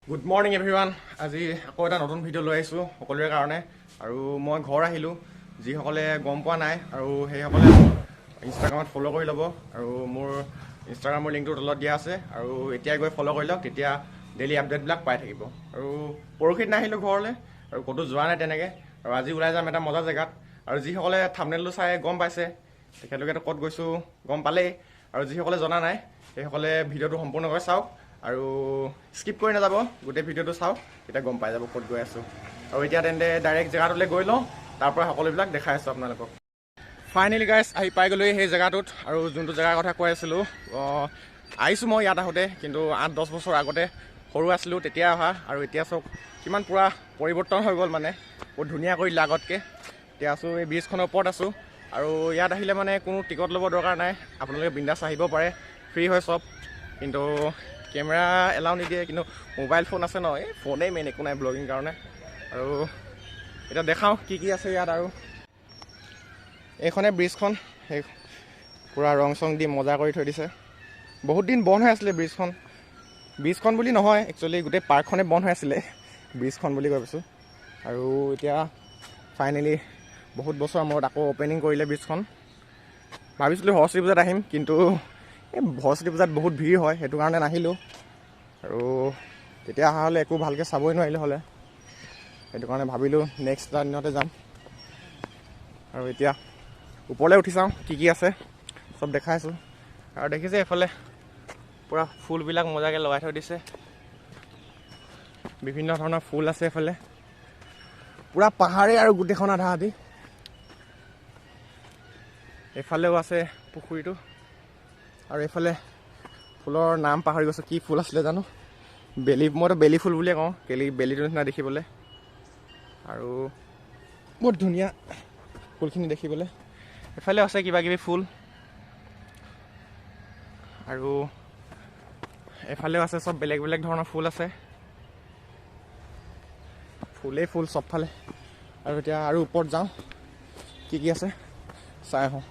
Good morning everyone. আজি আকৌ এটা নতুন ভিডিঅ' লৈ আহিছোঁ সকলোৰে কাৰণে। আৰু মই ঘৰ আহিলোঁ। যিসকলে গম পোৱা নাই আৰু সেইসকলে ইনষ্টাগ্ৰামত ফ'ল' কৰি ল'ব। আৰু মোৰ ইনষ্টাগ্ৰামৰ লিংকটো তলত দিয়া আছে, আৰু এতিয়াই গৈ ফ'ল' কৰি লওক, তেতিয়া ডেইলি আপডেটবিলাক পাই থাকিব। আৰু পৰহিত নাহিলোঁ ঘৰলৈ, আৰু ক'তো যোৱা নাই তেনেকৈ। আৰু আজি ওলাই যাম এটা মজা জেগাত। আৰু যিসকলে থাম্বনেইলটো চাই গম পাইছে তেখেতলোকেতো ক'ত গৈছোঁ গম পালেই, আৰু যিসকলে জনা নাই সেইসকলে ভিডিঅ'টো সম্পূৰ্ণকৈ চাওক আৰু স্কিপ কৰি নাযাব, গোটেই ভিডিঅ'টো চাওক, তেতিয়া গম পাই যাব ক'ত গৈ আছোঁ। আৰু এতিয়া তেন্তে ডাইৰেক্ট জেগাটোলৈ গৈ লওঁ, তাৰ পৰা সকলোবিলাক দেখাই আছোঁ আপোনালোকক। ফাইনেলি গাইজ আহি পাই গ'লোহি সেই জেগাটোত। আৰু যোনটো জেগাৰ কথা কৈ আছিলোঁ, আহিছোঁ মই ইয়াত আহোঁতে, কিন্তু 8-10 বছৰ আগতে সৰু আছিলোঁ তেতিয়া অহা। আৰু এতিয়া চাওক কিমান পূৰা পৰিৱৰ্তন হৈ গ'ল, মানে বহুত ধুনীয়া কৰি দিলে আগতকৈ। এতিয়া আছোঁ এই ব্ৰিজখনৰ ওপৰত আছোঁ। আৰু ইয়াত আহিলে মানে কোনো টিকট ল'ব দৰকাৰ নাই, আপোনালোকে বিন্দাছ আহিব পাৰে, ফ্ৰী হয় চব। কিন্তু কেমেৰা এলাউ নিদিয়ে, কিন্তু মোবাইল ফোন আছে ন, এই ফোনেই মেইন, একো নাই ব্লগিং কাৰণে। আৰু এতিয়া দেখাওঁ কি কি আছে ইয়াত। আৰু এইখনে ব্ৰিজখন, সেই পূৰা ৰং চং দি মজা কৰি থৈ দিছে। বহুত দিন বন্ধ হৈ আছিলে ব্ৰিজখন বুলি নহয়, একচুৱেলি গোটেই পাৰ্কখনে বন্ধ হৈ আছিলে, ব্ৰিজখন বুলি কৈ পাইছোঁ। আৰু এতিয়া ফাইনেলি বহুত বছৰৰ মূৰত আকৌ অ'পেনিং কৰিলে ব্ৰিজখন। ভাবিছিলোঁ সৰস্বতী পূজাত আহিম, কিন্তু এই সৰস্বতী পূজাত বহুত ভিৰ হয়, সেইটো কাৰণে নাহিলোঁ। আৰু তেতিয়া অহা হ'লে একো ভালকৈ চাবই নোৱাৰিলোঁ হ'লে, সেইটো কাৰণে ভাবিলোঁ নেক্সট এটা দিনতে যাম। আৰু এতিয়া ওপৰলৈ উঠি চাওঁ কি কি আছে, চব দেখাইছোঁ। আৰু দেখিছে এইফালে পূৰা ফুলবিলাক মজাকৈ লগাই থৈ দিছে, বিভিন্ন ধৰণৰ ফুল আছে এইফালে, পূৰা পাহাৰেই আৰু গোটেইখন আধা আধি। এইফালেও আছে পুখুৰীটো। আৰু এইফালে ফুলৰ নাম পাহৰি গৈছোঁ, কি ফুল আছিলে জানো, মইতো বেলি ফুল বুলিয়ে কওঁ, বেলিটোৰ নিচিনা দেখিবলৈ। আৰু বহুত ধুনীয়া ফুলখিনি দেখিবলৈ। এইফালে আছে কিবা কিবি ফুল, আৰু এইফালেও আছে চব বেলেগ বেলেগ ধৰণৰ ফুল আছে, ফুলেই ফুল চবফালে। আৰু এতিয়া আৰু ওপৰত যাওঁ, কি কি আছে চাই আহোঁ।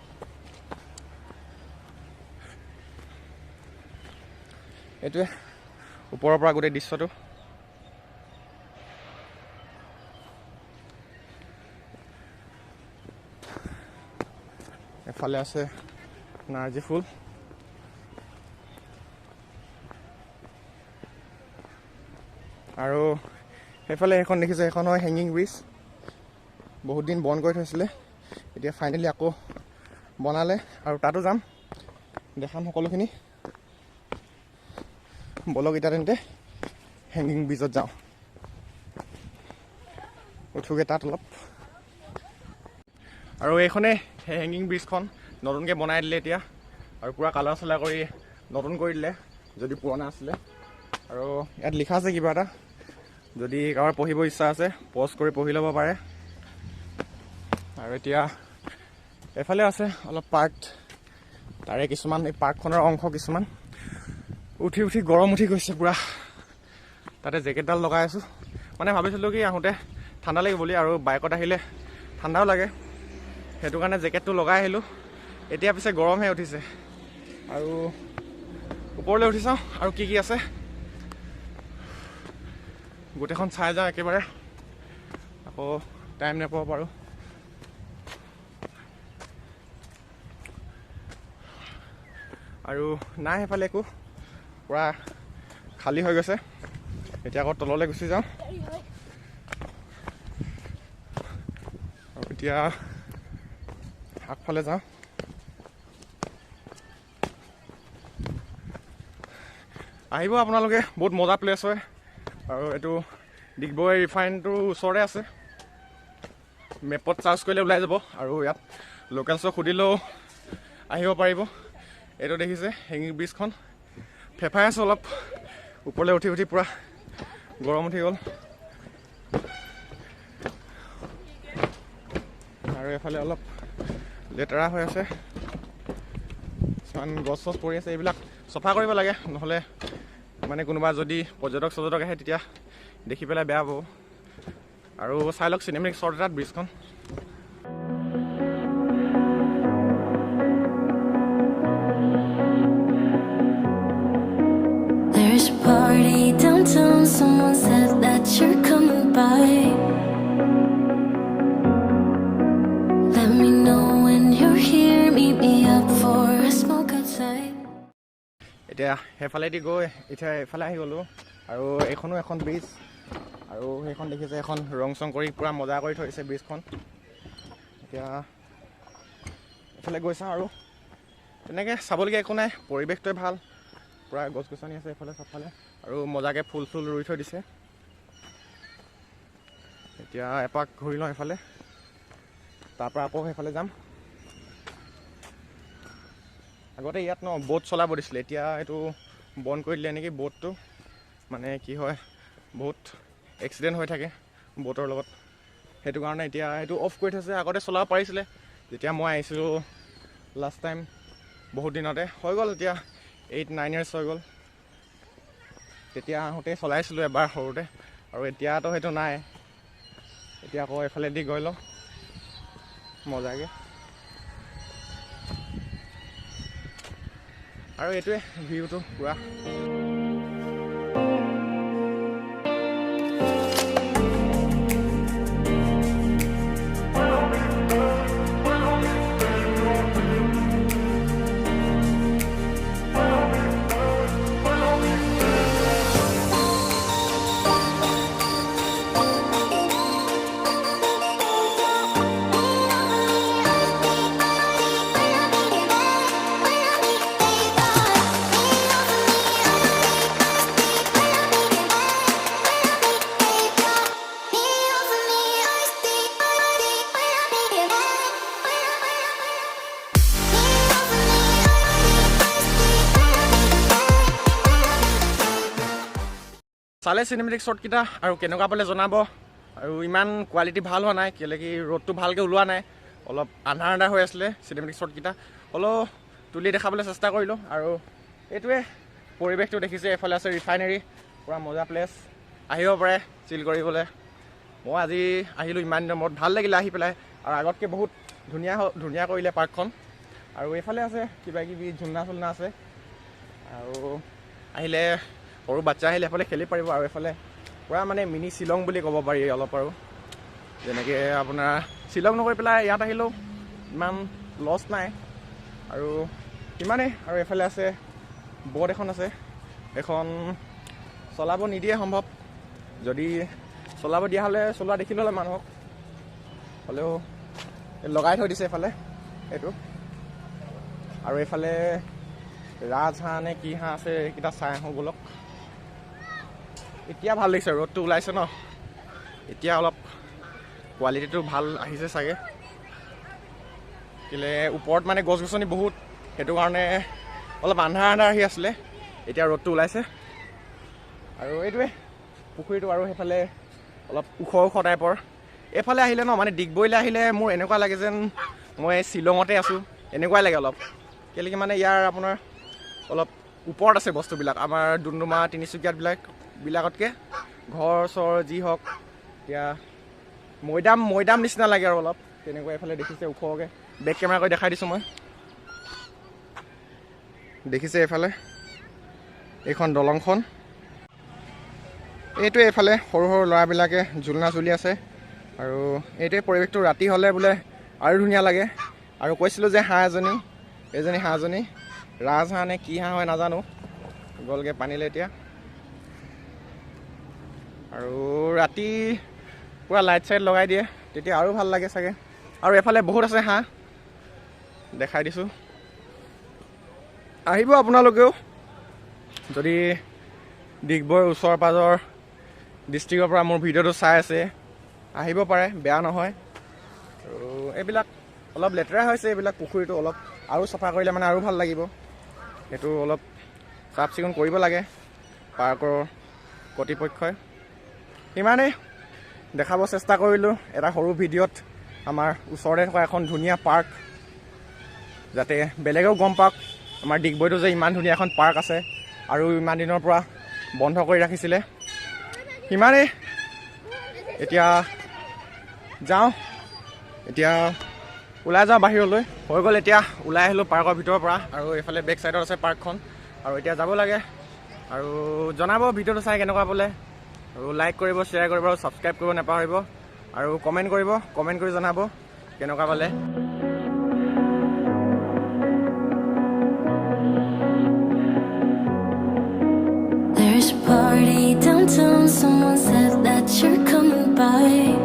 এইটোৱে ওপৰৰ পৰা গোটেই দৃশ্যটো। এফালে আছে নাৰ্জী ফুল, আৰু সেইফালে সেইখন দেখিছে, সেইখন হয় হেংগিং ব্ৰিজ। বহুত দিন বন্ধ কৰি থৈছিলে, এতিয়া ফাইনেলি আকৌ বনালে, আৰু তাতো যাম, দেখাম সকলোখিনি। বলক এতিয়া তেন্তে হেংগিং ব্ৰিজত যাওঁ, উঠোগৈ তাত অলপ। আৰু এইখনেই সেই হেংগিং ব্ৰিজখন নতুনকৈ বনাই দিলে এতিয়া, আৰু পূৰা কালাৰ চালাৰ কৰি নতুন কৰি দিলে, যদি পুৰণা আছিলে। আৰু ইয়াত লিখা আছে কিবা এটা, যদি কাৰোবাৰ পঢ়িব ইচ্ছা আছে পজ কৰি পঢ়ি ল'ব পাৰে। আৰু এতিয়া এইফালে আছে অলপ পাৰ্ক, তাৰে কিছুমান এই পাৰ্কখনৰ অংশ কিছুমান। উঠি উঠি গৰম উঠি গৈছে পূৰা, তাতে জেকেটডাল লগাই আছোঁ। মানে ভাবিছিলোঁ কি আহোঁতে ঠাণ্ডা লাগিব বুলি, আৰু বাইকত আহিলে ঠাণ্ডাও লাগে, সেইটো কাৰণে জেকেটটো লগাই আহিলোঁ। এতিয়া পিছে গৰমহে উঠিছে। আৰু ওপৰলৈ উঠি চাওঁ আৰু কি কি আছে, গোটেইখন চাই যাওঁ একেবাৰে, আকৌ টাইম নাপাব পাৰোঁ। আৰু নাই সেইফালে একো, পূৰা খালী হৈ গৈছে। এতিয়া আকৌ তললৈ গুচি যাওঁ, আৰু এতিয়া আগফালে যাওঁ। আহিব আপোনালোকে, বহুত মজা প্লেচ হয়। আৰু এইটো ডিগবৈ ৰিফাইনটোৰ ওচৰতে আছে, মেপত চাৰ্চ কৰিলে ওলাই যাব। আৰু ইয়াত লোকেলছক সুধিলেও আহিব পাৰিব। এইটো দেখিছে হেংগিং ব্ৰিজখন, ফেফাই আছোঁ অলপ, ওপৰলৈ উঠি উঠি পূৰা গৰম উঠি গ'ল। আৰু এইফালে অলপ লেতেৰা হৈ আছে, কিছুমান গছ চছ পৰি আছে, এইবিলাক চফা কৰিব লাগে, নহ'লে মানে কোনোবা যদি পৰ্যটক আহে তেতিয়া দেখি পেলাই বেয়া পাব। আৰু চাই লওক চিনেমেটিক শ্বট এটাত ব্ৰিজখন। There's party downtown. Someone said that you're coming by. Let me know when you're here. Meet me up for a smoke outside. এতিয়া সেইফালেদি গৈ এতিয়া এইফালে আহি গ'লোঁ আৰু এইখনো এখন ব্ৰিজ আৰু সেইখন দেখিছে এখন ৰং চং কৰি পূৰা মজা কৰি থৈছে ব্ৰিজখন। এতিয়া এইফালে গৈছা আৰু তেনেকৈ চাবলগীয়া একো নাই, পৰিৱেশটোৱে ভাল, পূৰা গছ গছনি আছে এইফালে চবফালে আৰু মজাকৈ ফুল চুল ৰুই থৈ দিছে। এতিয়া এপাক ঘূৰি লওঁ এইফালে, তাৰপৰা আকৌ সেইফালে যাম। আগতে ইয়াত ব'ট চলাব দিছিলে, এতিয়া এইটো বন্ধ কৰি দিলে নেকি ব'টটো। মানে কি হয় বহুত এক্সিডেণ্ট হৈ থাকে ব'টৰ লগত, সেইটো কাৰণে এতিয়া এইটো অফ কৰি থৈছে। আগতে চলাব পাৰিছিলে যেতিয়া মই আহিছিলোঁ লাষ্ট টাইম, বহুত দিনতে হৈ গ'ল, এতিয়া 8-9 years হৈ গ'ল। তেতিয়া আহোঁতে চলাইছিলোঁ এবাৰ সৰুতে, আৰু এতিয়াতো সেইটো নাই। এতিয়া আকৌ এইফালেদি গৈ লওঁ মজাকৈ। আৰু এইটোৱে ভিউটো পূৰা। চালে চিনেমেটিক শ্বটকেইটা আৰু কেনেকুৱা পালে জনাব। আৰু ইমান কোৱালিটি ভাল হোৱা নাই, কেলৈ কি ৰ'দটো ভালকৈ ওলোৱা নাই, অলপ আন্ধাৰ আন্ধাৰ হৈ আছিলে চিনেমেটিক শ্বটকেইটা, হ'লেও তুলি দেখাবলৈ চেষ্টা কৰিলোঁ। আৰু এইটোৱে পৰিৱেশটো দেখিছে, এইফালে আছে ৰিফাইনেৰী, পূৰা মজা প্লেচ, আহিব পাৰে চিল কৰিবলৈ। মই আজি আহিলোঁ ইমান দিনৰ মূৰত, ভাল লাগিলে আহি পেলাই, আৰু আগতকৈ বহুত ধুনীয়া কৰিলে পাৰ্কখন। আৰু এইফালে আছে কিবা কিবি ঝুলনা চুলনা আছে, আৰু আহিলে সৰু বাচ্চা আহিলে এইফালে খেলি পাৰিব। আৰু এইফালে পূৰা মানে মিনি শ্বিলং বুলি ক'ব পাৰি অলপ, আৰু যেনেকৈ আপোনাৰ শ্বিলং নগৈ পেলাই ইয়াত আহিলেও ইমান লছ নাই, আৰু ইমানেই। আৰু এইফালে আছে ব'ট এখন আছে, এখন চলাব নিদিয়ে সম্ভৱ, যদি চলাব দিয়া হ'লে চলোৱা দেখিলোঁ হ'লে মানুহক, হ'লেও লগাই থৈ দিছে এইফালে এইটো। আৰু এইফালে ৰাজহাঁহ নে কি হাঁহ আছে এইকেইটা চাই আহোঁ ব'লক। এতিয়া ভাল লাগিছে, ৰ'দটো ওলাইছে ন, এতিয়া অলপ কোৱালিটিটো ভাল আহিছে চাগে, কেলৈ ওপৰত মানে গছ গছনি বহুত, সেইটো কাৰণে অলপ আন্ধাৰ আন্ধাৰ আহি আছিলে, এতিয়া ৰ'দটো ওলাইছে। আৰু এইটোৱে পুখুৰীটো, আৰু সেইফালে অলপ ওখ ওখ টাইপৰ। এইফালে আহিলে ন, মানে ডিগবৈলৈ আহিলে মোৰ এনেকুৱা লাগে যেন মই শ্বিলঙতে আছোঁ, এনেকুৱাই লাগে অলপ, কেলৈ কি মানে ইয়াৰ আপোনাৰ অলপ ওপৰত আছে বস্তুবিলাক, আমাৰ ডুমডুমা তিনিচুকীয়াবিলাকতকৈ ঘৰ চৰ যি হওক, এতিয়া মৈদাম নিচিনা লাগে আৰু অলপ তেনেকুৱা। এইফালে দেখিছে ওখকৈ, বেক কেমেৰা কৰি দেখাই দিছোঁ মই, দেখিছে এইফালে এইখন দলংখন। এইটোৱে এইফালে সৰু সৰু ল'ৰাবিলাকে ঝুলনা ঝুলি আছে, আৰু এইটোৱে পৰিৱেশটো ৰাতি হ'লে বোলে আৰু ধুনীয়া লাগে। আৰু কৈছিলোঁ যে এইজনী হাঁহজনী ৰাজহাঁহ নে কি হাঁহ হয় নাজানো, গ'লগৈ পানীলৈ এতিয়া। আৰু ৰাতি পূৰা লাইট চাইট লগাই দিয়ে, তেতিয়া আৰু ভাল লাগে চাগে। আৰু এফালে বহুত আছে হাঁহ, দেখাই দিছোঁ, আহিব আপোনালোকেও যদি ডিগবৈৰ ওচৰ পাজৰ ডিষ্ট্ৰিক্টৰ পৰা মোৰ ভিডিঅ'টো চাই আছে, আহিব পাৰে, বেয়া নহয়। আৰু এইবিলাক অলপ লেতেৰা হৈছে, এইবিলাক পুখুৰীটো অলপ আৰু চাফা কৰিলে মানে আৰু ভাল লাগিব, সেইটো অলপ চাফ চিকুণ কৰিব লাগে পাৰ্কৰ কৰ্তৃপক্ষই। ইমানেই দেখাব চেষ্টা কৰিলোঁ এটা সৰু ভিডিঅ'ত আমাৰ ওচৰতে থকা এখন ধুনীয়া পাৰ্ক, যাতে বেলেগেও গম পাওক আমাৰ ডিগবৈতো যে ইমান ধুনীয়া এখন পাৰ্ক আছে, আৰু ইমান দিনৰ পৰা বন্ধ কৰি ৰাখিছিলে। সিমানেই, এতিয়া যাওঁ, এতিয়া ওলাই যাওঁ বাহিৰলৈ, হৈ গ'ল এতিয়া ওলাই আহিলোঁ পাৰ্কৰ ভিতৰৰ পৰা। আৰু এইফালে বেক চাইডত আছে পাৰ্কখন, আৰু এতিয়া যাব লাগে আৰু জনাব ভিডিঅ'টো চাই কেনেকুৱা পালে আৰু লাইক কৰিব শ্বেয়াৰ কৰিব আৰু ছাবস্ক্ৰাইব কৰিব নাপাহৰিব আৰু কমেণ্ট কৰি জনাব কেনেকুৱা পালে There's a party downtown, someone said that you're coming by.